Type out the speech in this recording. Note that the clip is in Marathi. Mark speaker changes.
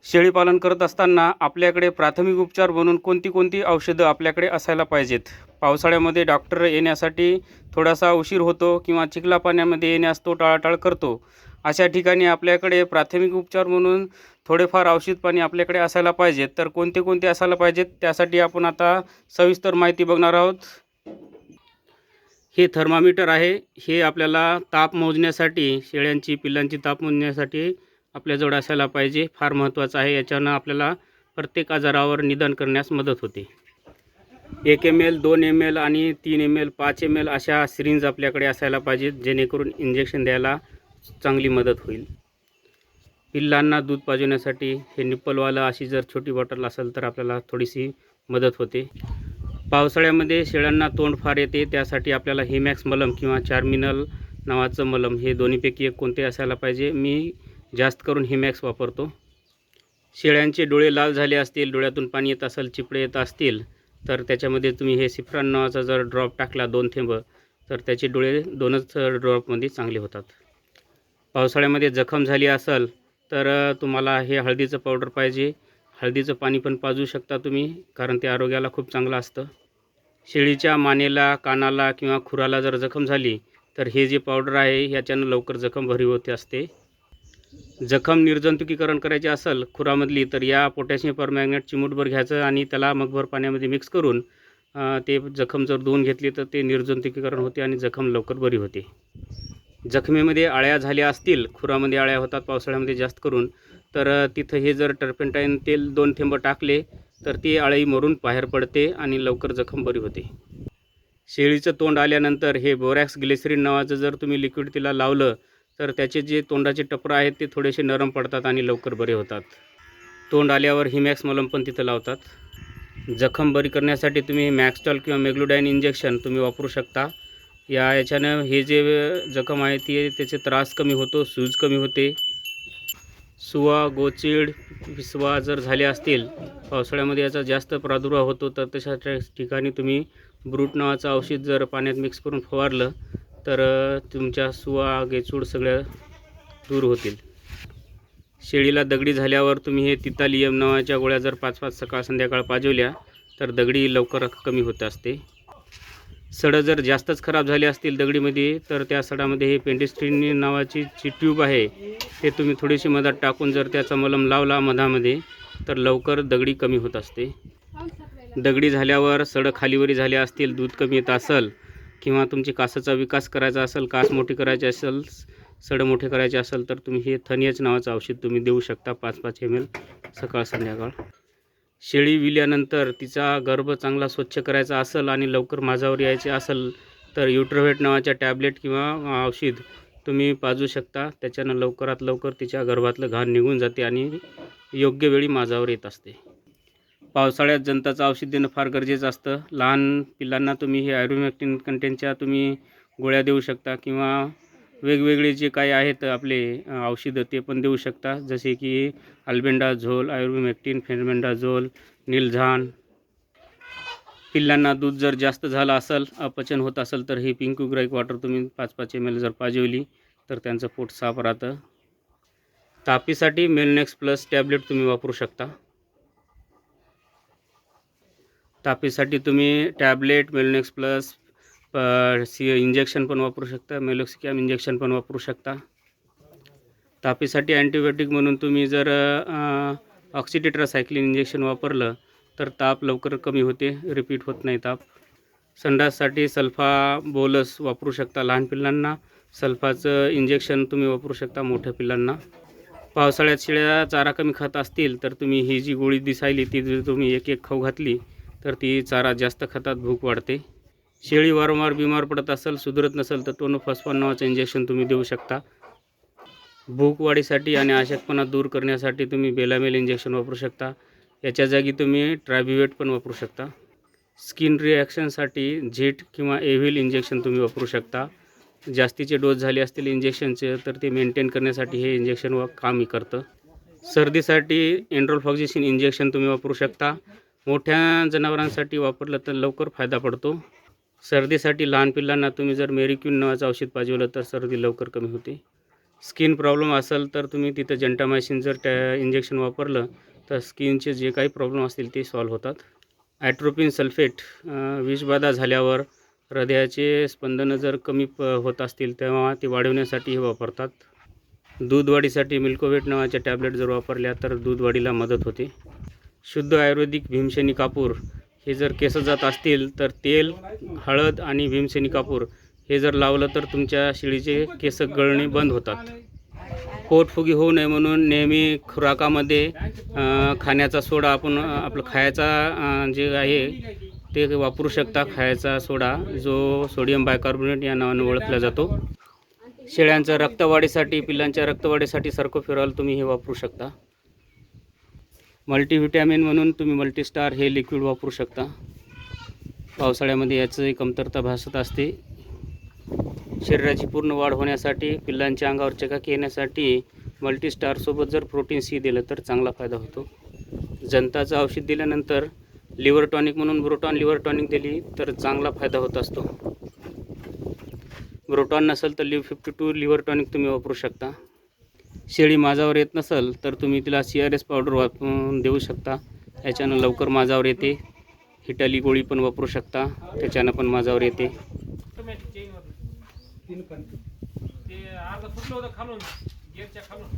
Speaker 1: शेळीपालन करत असताना आपल्याकडे प्राथमिक उपचार म्हणून कोणती औषधं आपल्याकडे असायला पाहिजेत? पावसाळ्यामध्ये डॉक्टर येण्यासाठी थोडासा उशीर होतो किंवा चिखला पाण्यामध्ये येण्यास तो टाळाटाळ करतो. अशा ठिकाणी आपल्याकडे प्राथमिक उपचार म्हणून थोडेफार औषध पाणी आपल्याकडे असायला पाहिजेत. तर कोणते असायला पाहिजेत त्यासाठी आपण आता सविस्तर माहिती बघणार आहोत. हे थर्मामीटर आहे. हे आपल्याला ताप मोजण्यासाठी, शेळ्यांची पिल्लांची ताप मोजण्यासाठी आपल्याजवळ असायला पाहिजे. फार महत्त्वाचं आहे. याच्यानं आपल्याला प्रत्येक आजारावर निदान करण्यास मदत होते. 1 ml, 2 ml आणि 3 ml, 5 ml अशा सिरिंज आपल्याकडे असायला पाहिजेत, जेणेकरून इंजेक्शन द्यायला चांगली मदत होईल. पिल्लांना दूध पाजवण्यासाठी हे निप्पलवालं अशी जर छोटी बॉटल असेल तर आपल्याला थोडीशी मदत होते. पावसाळ्यामध्ये शेळ्यांना तोंड फार येते, त्यासाठी आपल्याला हिमॅक्स मलम किंवा चार्मिनल नावाचं मलम हे दोन्हीपैकी एक कोणते असायला पाहिजे. मी जास्त करून हिमॅक्स वापरतो. शेळ्यांचे डोळे लाल झाले असतील, डोळ्यातून पाणी येत असेल, चिपळे येत असतील तर त्याच्यामध्ये तुम्ही हे सिफ्रान नावाचा जर ड्रॉप टाकला 2 थेंब तर त्याचे डोळे 2च ड्रॉपमध्ये चांगले होतात. पावसाळ्यामध्ये जखम झाली असेल तर तुम्हाला हे हळदीचं पावडर पाहिजे. हळदीचं पाणी पण पाजू शकता तुम्ही, कारण ते आरोग्याला खूप चांगलं असतं. शेळीच्या मानेला, कानाला किंवा खुराला जर जखम झाली तर हे जे पावडर आहे याच्यानं लवकर जखम भरी होते असते. जखम निर्जंतुकीकरण करायची असेल खुरामधली तर या पोटॅशियम परमॅंगनेट चिमूटभर घ्यायचं आणि त्याला मगभर पाण्यामध्ये मिक्स करून ते जखम जर धुवून घेतली तर ते निर्जंतुकीकरण होते आणि जखम लवकर बरी होते. जखमेमध्ये आळ्या झाल्या असतील, खुरामध्ये आळ्या होतात पावसाळ्यामध्ये जास्त करून, तर तिथं हे जर टर्पेंटाईन तेल 2 थेंब टाकले तर ती आळी मरून बाहेर पडते आणि लवकर जखम बरी होते. शेळीचं तोंड आल्यानंतर हे बोरॅक्स ग्लिसरीन नावाचं जर तुम्ही लिक्विड तिला लावलं तर त्याचे जे तोंडाचे टपर आहेत ते थोडेसे नरम पडतात आणि लवकर बरे होतात. तोंड आल्यावर हिमॅक्स मलम पण तिथं लावतात. जखम बरी करण्यासाठी तुम्ही मॅक्सटॉल किंवा मेग्लुडाइन इंजेक्शन तुम्ही वापरू शकता. याच्यानं हे जे जखम आहे ती त्याचे त्रास कमी होतो, सूज कमी होते. सुवा, गोचीड, पिसवा जर झाले असतील, पावसाळ्यामध्ये याचा जास्त प्रादुर्भाव होतो, तर तशा ठिकाणी तुम्ही ब्रूट नावाचं औषध जर पाण्यात मिक्स करून फवारलं तर तुमच्या सुवा, गेचूड सगळ्या दूर होतील. शेळीला दगडी झाल्यावर तुम्ही हे तितालियम नावाच्या गोळ्या जर 5-5 सकाळ संध्याकाळ पाजवल्या तर दगडी लवकर कमी होत असते. सडं जर जास्तच खराब झाले असतील दगडीमध्ये तर त्या सडामध्ये हे पेंडिस्ट्रीन नावाची जी ट्यूब आहे ते तुम्ही थोडीशी मधात टाकून जर त्याचा मलम लावला मधामध्ये तर लवकर दगडी कमी होत असते. दगडी झाल्यावर सडं खालीवरी झाले असतील, दूध कमी येत असेल किंवा तुमची कासाचा विकास करायचा असेल, कास मोठी करायची असेल, सडं मोठे करायचे असेल तर तुम्ही हे थनियाच नावाचं औषध तुम्ही देऊ शकता 5-5 ml सकाळ संध्याकाळ. शेळी विल्यानंतर तिचा गर्भ चांगला स्वच्छ करायचा असेल आणि लवकर माझावर यायचे असेल तर युट्रोव्हेट नावाच्या टॅबलेट किंवा औषध तुम्ही पाजू शकता. त्याच्यानं लवकरात लवकर तिच्या गर्भातलं घाण निघून जाते आणि योग्य वेळी माझावर येत असते. पावसाळ्यात जंताचं औषध देणं फार गरजेचं असतं. लहान पिल्लांना तुम्ही हे आयुर्वेक्टिन कंटेनच्या तुम्ही गोळ्या देऊ शकता किंवा वेगवेगळे जे काही आहेत आपले औषधं ते पण देऊ शकता, जसे की अल्बेंडाझोल, आयुर्वेक्टिन, फेनबेंडाझोल, निलझान. पिल्लांना दूध जर जास्त झालं असेल, अपचन होत असेल तर ही पिंकू ग्राईक वॉटर तुम्ही 5-5 ml जर पाजवली तर त्यांचं पोट साफ राहतं. तापीसाठी मेलनेक्स प्लस टॅबलेट तुम्ही वापरू शकता. तापीसाठी तुम्ही टॅबलेट, मेलनेक्स प्लस इंजेक्शन पण वापरू शकता, मेलोक्सिकॅम इंजेक्शन पण वापरू शकता. तापीसाठी अँटीबायोटिक म्हणून तुम्ही जर ऑक्सिटेट्रासायक्लिन इंजेक्शन वापरलं तर ताप लवकर कमी होते, रिपीट होत नाही ताप. संडाससाठी सल्फा बोलस वापरू शकता. लहान पिल्लांना सल्फाचं इंजेक्शन तुम्ही वापरू शकता, मोठ्या पिल्लांना. पावसाळ्यात शेळ्या चारा कमी खात असतील तर तुम्ही ही जी गोळी दिसायली ती जर तुम्ही एक खाऊ घातली तर ती चारा जास्त खातात, भूक वाढते. शेळी वारंवार बिमार पडत असेल, सुधरत नसेल तर टोनोफॉस्फॉन नावाचं इंजेक्शन तुम्ही देऊ शकता. भूक वाढीसाठी आणि अशक्तपणा दूर करण्यासाठी तुम्ही बेलामेल इंजेक्शन वापरू शकता. याच्या जागी तुम्ही ट्रायब्युवेट पण वापरू शकता. स्किन रिॲक्शनसाठी झीट किंवा एव्हिल इंजेक्शन तुम्ही वापरू शकता. जास्तीचे डोस झाले असतील इंजेक्शनचे तर ते मेंटेन करण्यासाठी हे इंजेक्शन कामी करतं. सर्दीसाठी एन्ड्रोफ्लॉक्झिसिन इंजेक्शन तुम्ही वापरू शकता. मोठ्या जनावरांसाठी वापरलं तर लवकर फायदा पडतो. सर्दीसाठी लहान पिल्लांना तुम्ही जर मेरिक्विन नावाचं औषध पाजवलं तर सर्दी लवकर कमी होते. स्किन प्रॉब्लेम असेल तर तुम्ही तिथं जंटामायसिन जर इंजेक्शन वापरलं तर स्किनचे जे काही प्रॉब्लेम असतील ते सॉल्व्ह होतात. ॲट्रोपिन सल्फेट विषबाधा झाल्यावर हृदयाचे स्पंदनं जर कमी होत असतील तेव्हा ते वाढवण्यासाठी हे वापरतात. दूध वाढीसाठी मिल्कोवेट नावाच्या टॅबलेट जर वापरल्या तर दूध वाढीला मदत होते. शुद्ध आयुर्वेदिक भीमसेनी कापूर हे जर केस जात असतील तर तेल, हळद आणि भीमसेनी कापूर हे जर लावलं तर तुमच्या शेळीचे केस गळणे बंद होतात. पोटफुगी होऊ नये म्हणून नेहमी खुराकामध्ये खाण्याचा सोडा आपण आपलं खायचा जे आहे ते वापरू शकता. खायचा सोडा जो सोडियम बायकार्बोनेट या नावाने ओळखला जातो. शेळ्यांच्या रक्तवाढीसाठी, पिल्लांच्या रक्तवाढीसाठी सर्कोफेरॉल तुम्ही हे वापरू शकता. मल्टीव्हिटॅमिन म्हणून तुम्ही मल्टीस्टार हे लिक्विड वापरू शकता. पावसाळ्यामध्ये याची कमतरता भासत असते. शरीराची पूर्ण वाढ होण्यासाठी, पिल्लांच्या अंगावर चकाकी येण्यासाठी मल्टीस्टारसोबत जर प्रोटीन सी दिलं तर चांगला फायदा होतो. जंताचं औषध दिल्यानंतर लिव्हर टॉनिक म्हणून ब्रोटॉन लिव्हर टॉनिक दिली तर चांगला फायदा होत असतो. ब्रोटॉन नसेल तर लिव्ह52 लिव्हर टॉनिक तुम्ही वापरू शकता. शेळी माझावर येत नसेल तर तुम्ही तिला CRS पावडर वापरून देऊ शकता. याच्यानं लवकर माझावर येते. हिटाली गोळी पण वापरू शकता, त्याच्यानं पण माझावर येते.
Speaker 2: ते अर्ध फुटलं होतं खालून गेअरच्या खालून